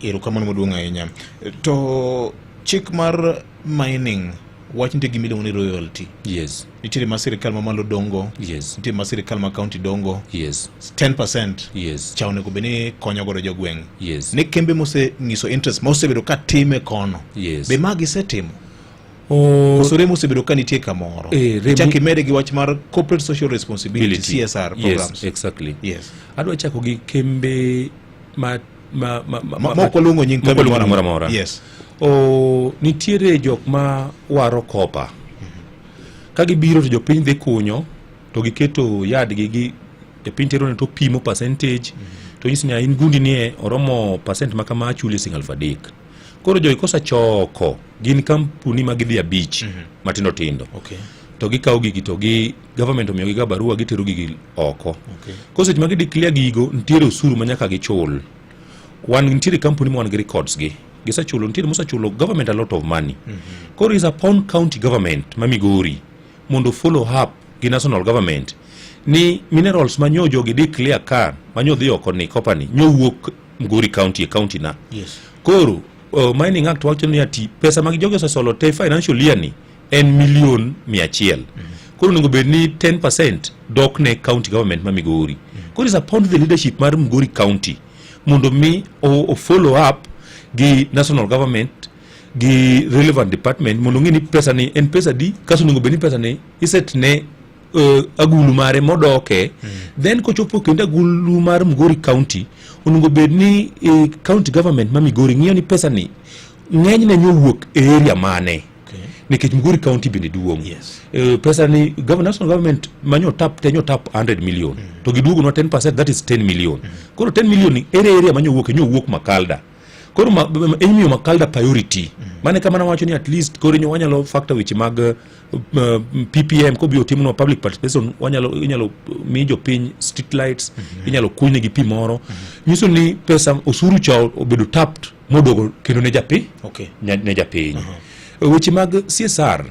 Erokamano maduong' ahinya. To chik mar mining wach nitie gima iluongo ni royalty. Yes. Nitiere ma sirikal mamalo dongo. Yes. Nitiere ma sirikal ma county dongo. Yes. 10%. Yes. Cha onego bed ni konyo godo jogweng'. Yes. Ne kembe mosenyiso interest ma osebedo ka time kono. Yes. Be magi setimo. Koso remo osebedo ka nitie kamoro. Chak imede gi wach mar corporate social responsibility CSR programs. Yes, exactly. Yes. Adwa chako gi kembe moko luongo nying kembe moro amora. Yes. Nitiere jok ma waro kopa. Ka gibiro to jopiny dhi kunyo to giketo yadgi gi jopiny tero ne to pimo percentage to nyisi ni in gundi ni oromo percent makama chuli $3,000. Koro jogi kosachoko gin kampuni magidhi abich matindo tindo. Okay. To gikawo gigi to gi government omiyo giga barua gitero gigi oko. Okay. Kose seche magi declare gigo nitiere osuru manyaka gichul. Nitiere kampuni mo wan gi records gi. Gisachulo nitiere mosachulo government a lot of money. Koro is upon county government ma Migori mondo follow up gi national government ni minerals manyo jogi declare ka manyo dhi oko ni company nyo wuok Migori county e county na. Yes. Koro mining act wacho ni ati pesa mag jogi osesolo te financial year ni en $100,000. Koro nengo bed ni 10% dok ne county government ma Migori. Koro is upon the leadership mar Migori county mondo mi o follow up gi national government gi relevant department mondo ngini pesa ni en pesa di kaso nengo bed ni pesa ni iset ne agulu mare modoke then kochopo kendo agulu mar Migori county onego bed ni county government ma Migori ng'iyo ni pesa ni ng'eny ne nyowuok e area mane. Nikech Migori county bende duong'. Yes. Pesa ni national government manyo tap 100 million to giduogo no 10%, that is 10 million. Koro 10 million ni area manyo wuok Makalda. Koro enyo Makalda priority. Mane kama na wacho ni at least koro nyo wanyalo factor which mag PPM ko bi otimno public participation wanyalo mijo piny street lights inyalo kunyne gi pi moro. Nyiso ni pesa osuru chao obedo tapped modogo kendo ne japi. Okay. Ne japiny. Weche mag CSR